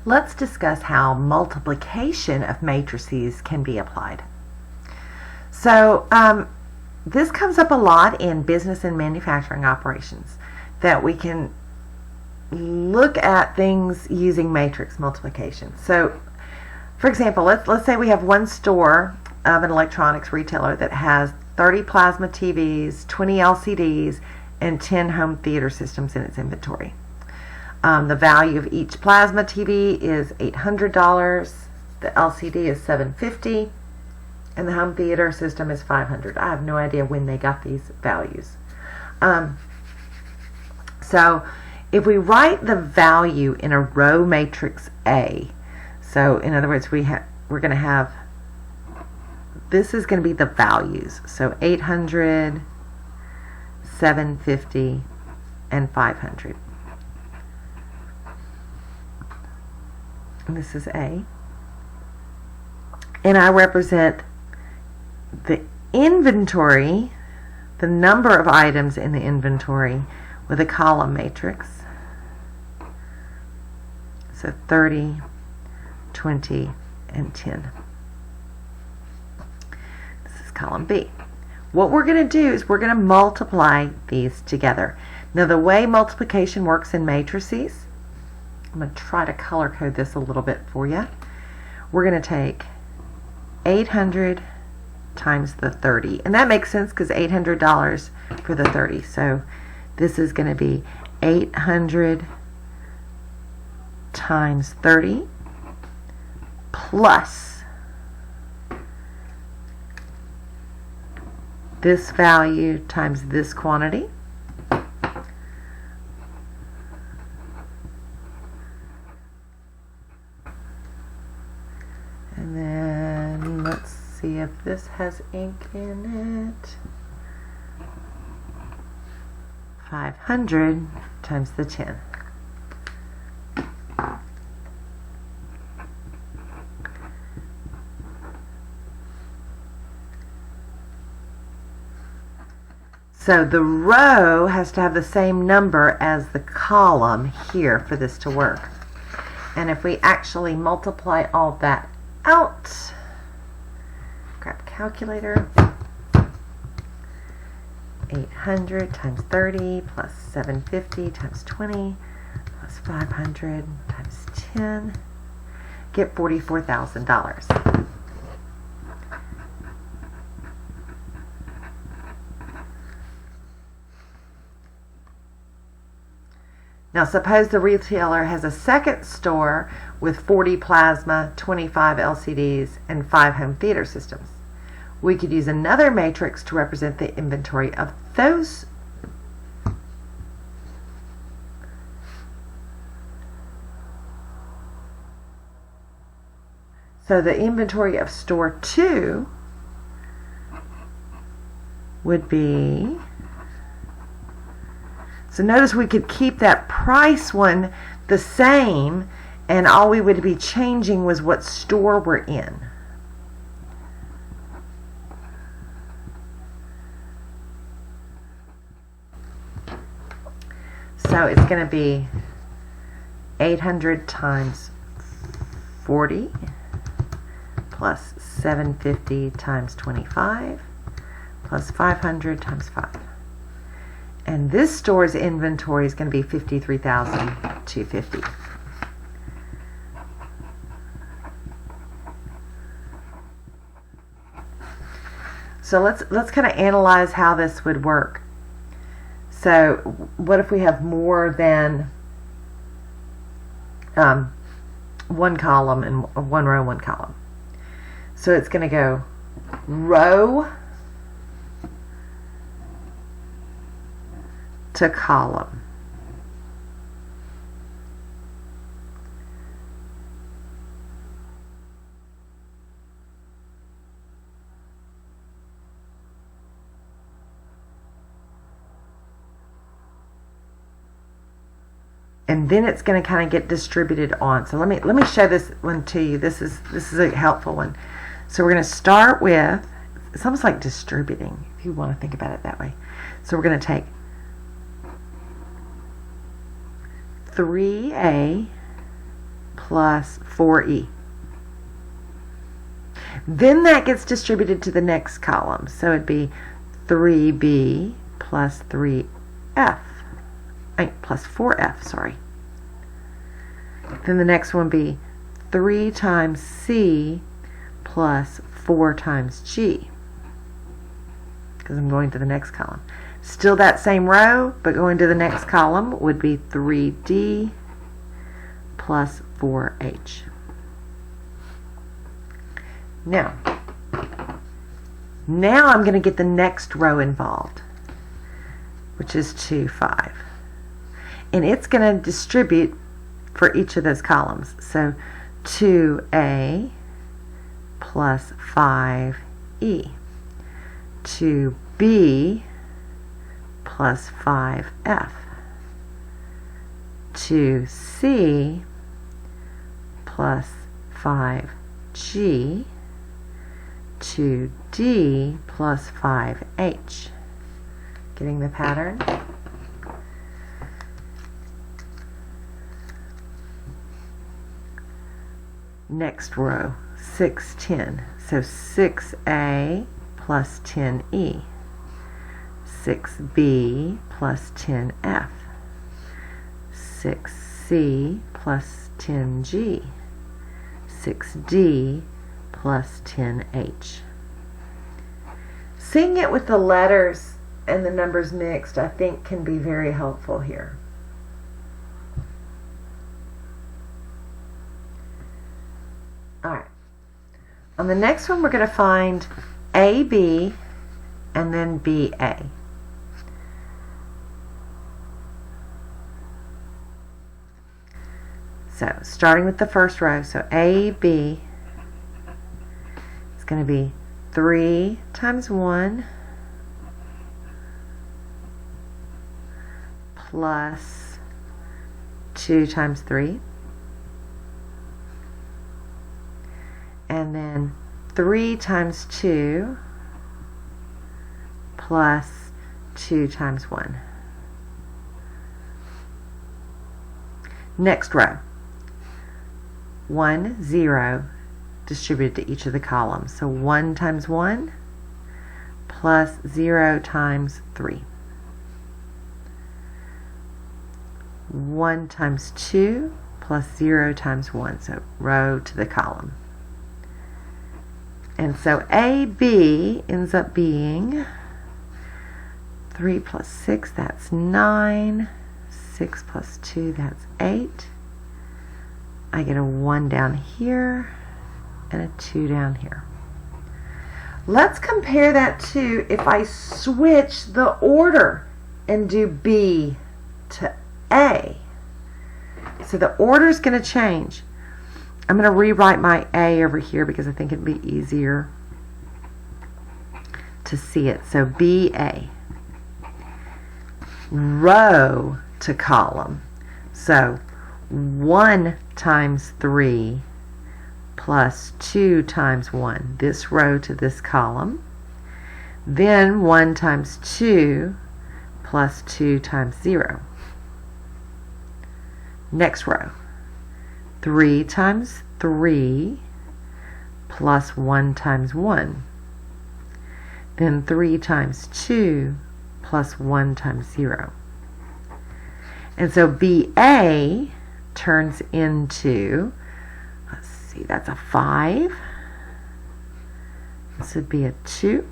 let's discuss how multiplication of matrices can be applied. So this comes up a lot in business and manufacturing operations, that we can look at things using matrix multiplication. So for example, let's say we have one store of an electronics retailer that has 30 plasma TVs, 20 LCDs, and 10 home theater systems in its inventory. The value of each plasma TV is $800, the LCD is $750, and the home theater system is $500. I have no idea when they got these values. So if we write the value in a row matrix A, so in other words, we're going to have, this is going to be the values. So 800, 750, and 500. And this is A. And I represent the inventory, the number of items in the inventory, with a column matrix. So 30, 20, and 10. This is column B. What we're going to do is we're going to multiply these together. Now the way multiplication works in matrices, I'm going to try to color code this a little bit for you. We're going to take 800 times the 30. And that makes sense because $800 for the 30. So this is going to be 800 times 30 plus this value times this quantity. And then let's see if this has ink in it. 500 times the 10. So the row has to have the same number as the column here for this to work. And if we actually multiply all that out, grab a calculator, 800 times 30 plus 750 times 20 plus 500 times 10, get $44,000. Now suppose the retailer has a second store with 40 plasma, 25 LCDs, and 5 home theater systems. We could use another matrix to represent the inventory of those. So the inventory of store 2 would be, so notice we could keep that price one the same, and all we would be changing was what store we're in. So it's going to be 800 times 40 plus 750 times 25 plus 500 times 5. And this store's inventory is going to be $53,250. So let's kind of analyze how this would work. So what if we have more than one column and one row, one column? So it's going to go row to column. And then it's going to kind of get distributed on. So let me show this one to you. This is a helpful one. So we're going to start with, it's almost like distributing, if you want to think about it that way. So we're going to take 3A plus 4E. Then that gets distributed to the next column. So it'd be 3B plus 3F. Plus 4F, sorry. Then the next one would be 3 times C plus 4 times G, because I'm going to the next column. Still that same row, but going to the next column would be 3D plus 4H. Now I'm going to get the next row involved, which is 2, 5. And it's going to distribute for each of those columns. So 2A plus 5E. 2B plus 5F. 2C plus 5G. 2D plus 5H. Getting the pattern? Next row, 6, 10. So 6A plus 10E. 6B plus 10F. 6C plus 10G. 6D plus 10H. Seeing it with the letters and the numbers mixed, I think, can be very helpful here. Alright. On the next one, we're going to find AB and then BA. So, starting with the first row, so AB is going to be 3 times 1 plus 2 times 3. And then 3 times 2 plus 2 times 1. Next row. 1, 0 distributed to each of the columns. So 1 times 1 plus 0 times 3. 1 times 2 plus 0 times 1. So row to the column. And so AB ends up being 3 plus 6, that's 9. 6 plus 2, that's 8. I get a 1 down here and a 2 down here. Let's compare that to if I switch the order and do B to A. So the order is going to change. I'm going to rewrite my A over here because I think it'd be easier to see it. So BA. Row to column. So 1 times 3 plus 2 times 1. This row to this column. Then 1 times 2 plus 2 times 0. Next row. 3 times 3 plus 1 times 1. Then 3 times 2 plus 1 times 0. And so BA turns into, let's see, that's a 5. This would be a 2,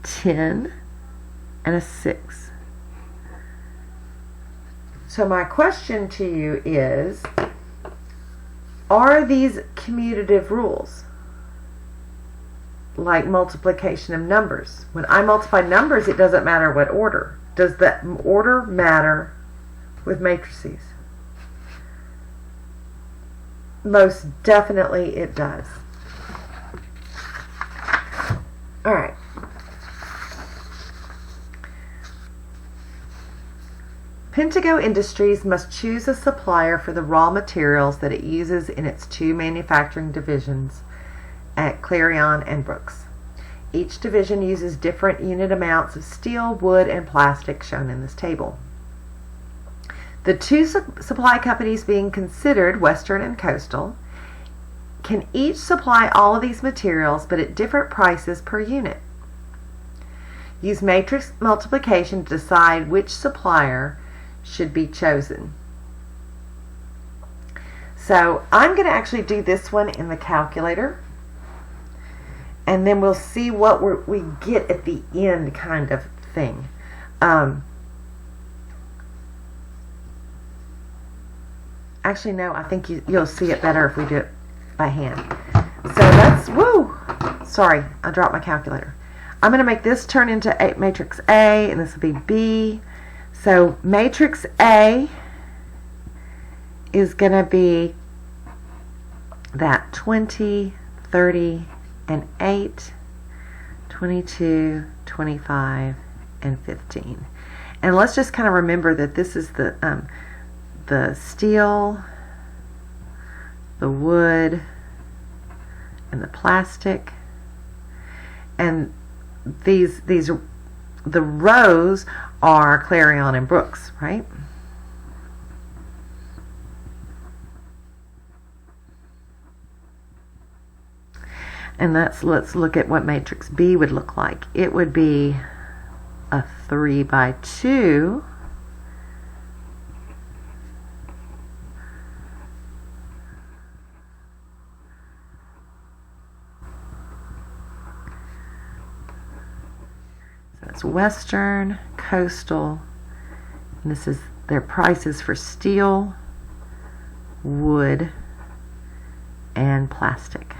10, and a 6. So my question to you is, are these commutative rules? Like multiplication of numbers. When I multiply numbers, it doesn't matter what order. Does that order matter with matrices? Most definitely it does. All right. Pentago Industries must choose a supplier for the raw materials that it uses in its 2 manufacturing divisions at Clarion and Brooks. Each division uses different unit amounts of steel, wood, and plastic shown in this table. The two supply companies being considered, Western and Coastal, can each supply all of these materials but at different prices per unit. Use matrix multiplication to decide which supplier should be chosen. So I'm going to actually do this one in the calculator, and then we'll see what we get at the end, kind of thing. Actually, no, I think you'll see it better if we do it by hand. So that's, sorry, I dropped my calculator. I'm going to make this turn into matrix A, and this will be B. So matrix A is going to be that 20, 30, and 8, 22, 25, and 15. And let's just kind of remember that this is the steel, the wood, and the plastic. And the rows are Clarion and Brooks, right? And let's look at what matrix B would look like. It would be a 3 by 2. So that's Western, Coastal, and this is their prices for steel, wood, and plastic.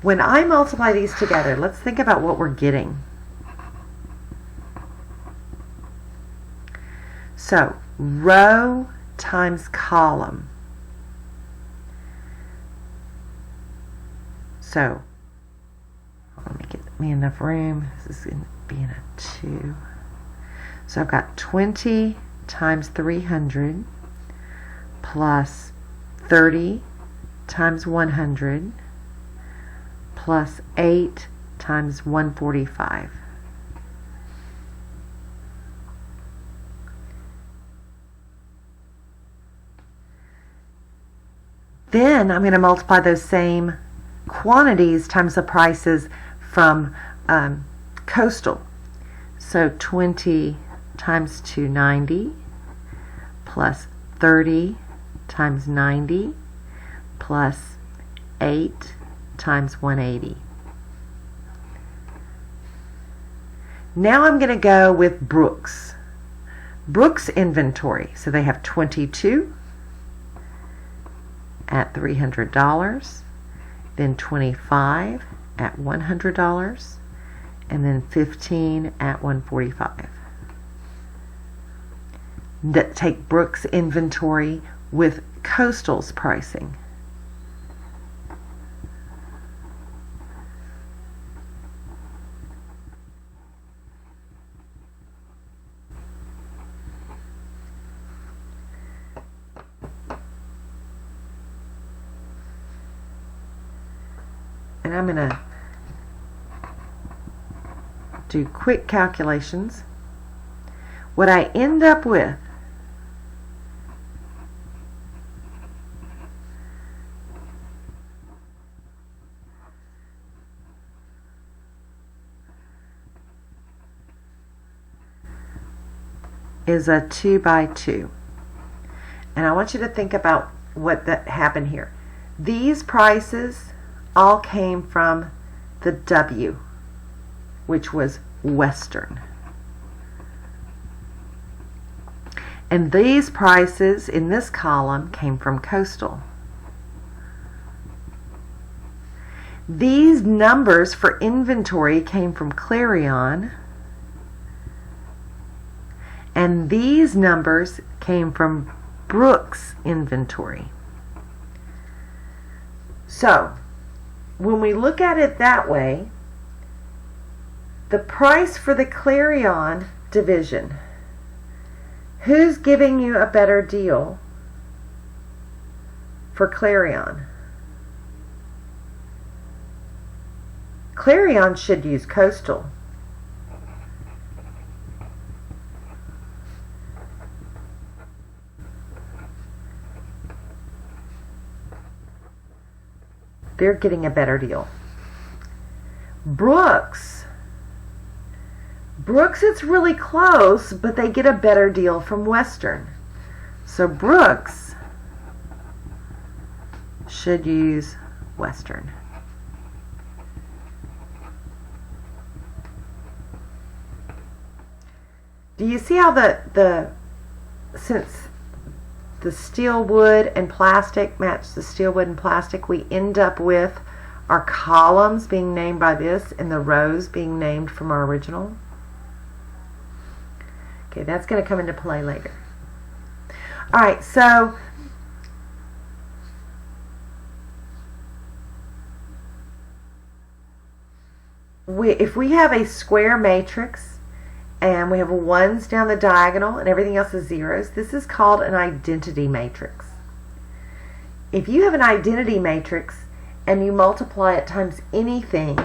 When I multiply these together, let's think about what we're getting. So, row times column. So, let me get me enough room. This is going to be in a 2. So I've got 20 times 300 plus 30 times 100 plus 8 times 145. Then I'm going to multiply those same quantities times the prices from Coastal. So 20 times 290 plus 30 times 90 plus 8 times 180. Now I'm going to go with Brooks. Brooks inventory. So they have 22 at $300, then 25 at $100, and then 15 at $145. Take Brooks inventory with Coastal's pricing. And I'm going to do quick calculations. What I end up with is a 2 by 2. And I want you to think about what that happened here. These prices all came from the W, which was Western. And these prices in this column came from Coastal. These numbers for inventory came from Clarion. And these numbers came from Brooks inventory. So, when we look at it that way, the price for the Clarion division, who's giving you a better deal for Clarion? Clarion should use Coastal. they're getting a better deal. Brooks, it's really close, but they get a better deal from Western. So Brooks should use Western. Do you see how since the steel, wood, and plastic match the steel, wood, and plastic, we end up with our columns being named by this and the rows being named from our original? Okay, that's going to come into play later. All right, so if we have a square matrix and we have ones down the diagonal and everything else is zeros, this is called an identity matrix. If you have an identity matrix and you multiply it times anything,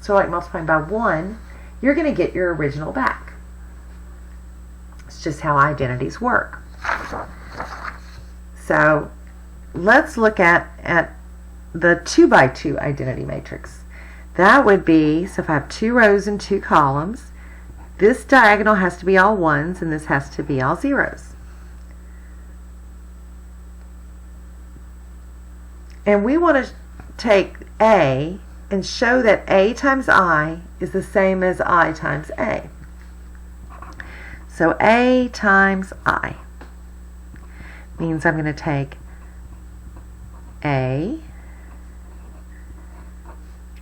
so like multiplying by 1, you're going to get your original back. It's just how identities work. So let's look at the 2 by 2 identity matrix. That would be, so if I have 2 rows and 2 columns, this diagonal has to be all ones and this has to be all zeros. And we want to take A and show that A times I is the same as I times A. So A times I means I'm going to take A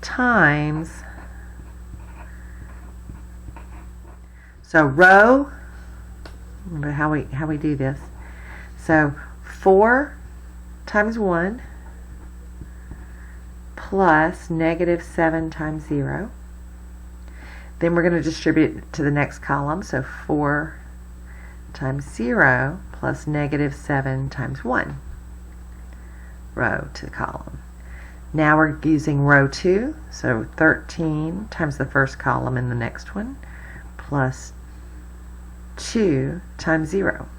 times, so row, remember how we do this, so 4 times 1 plus negative 7 times 0. Then we're going to distribute it to the next column, so 4 times 0 plus negative 7 times 1, row to the column. Now we're using row 2, so 13 times the first column in the next one, plus 2 times 0.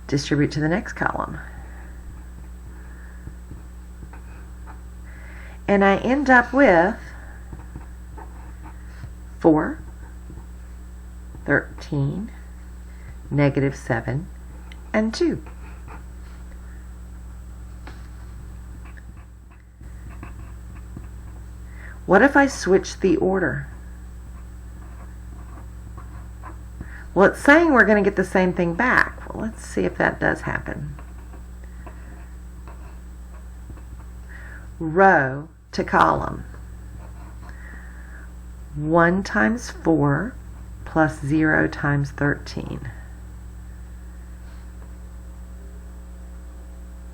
Distribute to the next column. And I end up with 4, 13, negative 7, and 2. What if I switch the order? Well, it's saying we're going to get the same thing back. Well, let's see if that does happen. Row to column. 1 times 4 plus 0 times 13.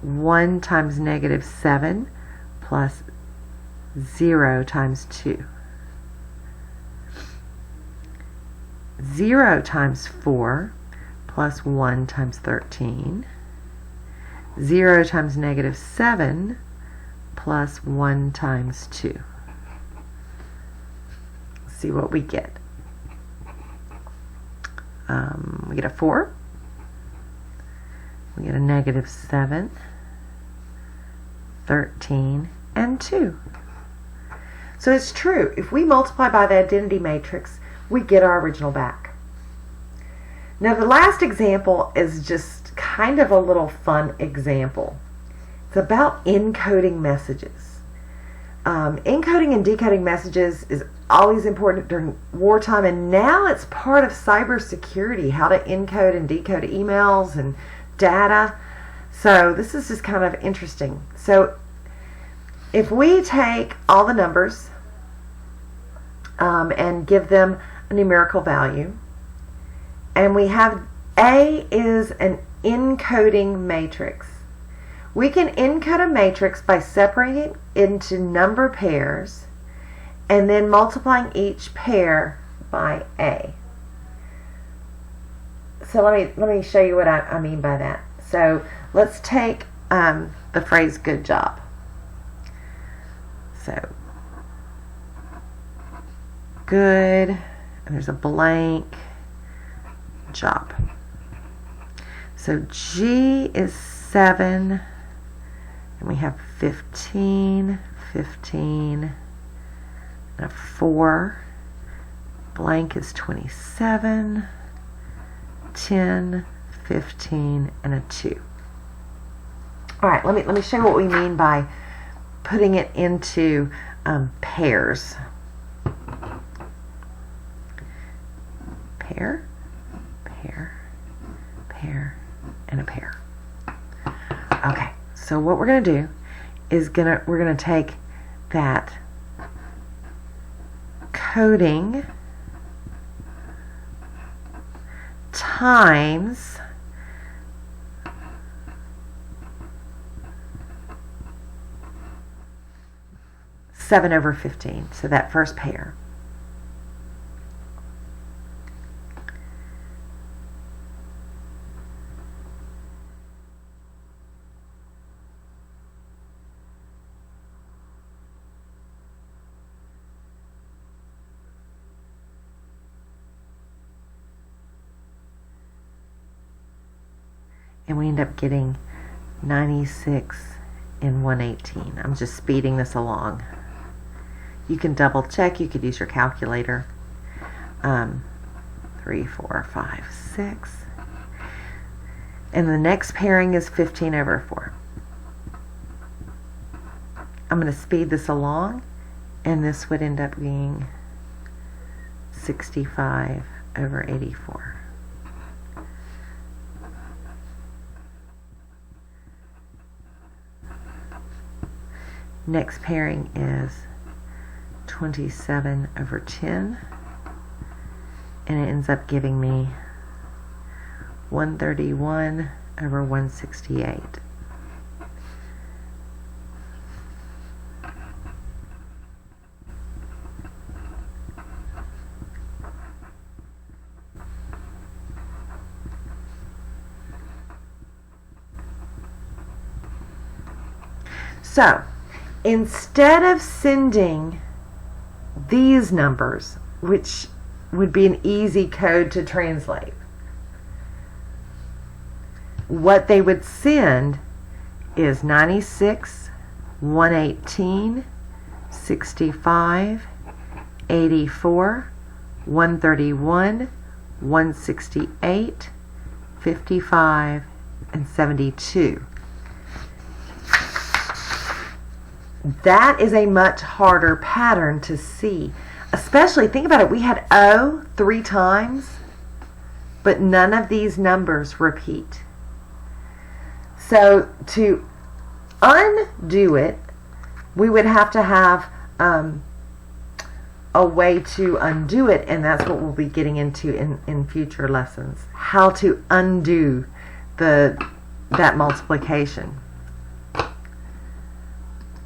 1 times negative 7 plus 0 times 2. 0 times 4 plus 1 times 13. 0 times negative 7 plus 1 times 2. Let's see what we get. We get a 4. We get a negative 7, 13, and 2. So it's true. If we multiply by the identity matrix, we get our original back. Now the last example is just kind of a little fun example. It's about encoding messages. Encoding and decoding messages is always important during wartime, and now it's part of cybersecurity, how to encode and decode emails and data. So this is just kind of interesting. So if we take all the numbers and give them a numerical value, and we have A is an encoding matrix. We can encode a matrix by separating it into number pairs and then multiplying each pair by A. So let me show you what I mean by that. So let's take the phrase good job. So good, and there's a blank, job. So G is 7, And we have 15, 15, and a 4. Blank is 27, 10, 15, and a 2. All right, let me show you what we mean by putting it into pairs. Pair, pair, pair, and a pair. Okay, so what we're going to do is we're going to take that coding times seven over 15. So that first pair. And we end up getting 96 and 118. I'm just speeding this along. You can double check. You could use your calculator. 3, 4, 5, 6. And the next pairing is 15 over 4. I'm going to speed this along, and this would end up being 65 over 84. Next pairing is 27 over 10, and it ends up giving me 131 over 168. So, instead of sending these numbers, which would be an easy code to translate, what they would send is 96, 118, 65, 84, 131, 168, 55, and 72. That is a much harder pattern to see. Especially, think about it, we had O 3 times, but none of these numbers repeat. So to undo it, we would have to have a way to undo it, and that's what we'll be getting into in future lessons. How to undo that multiplication.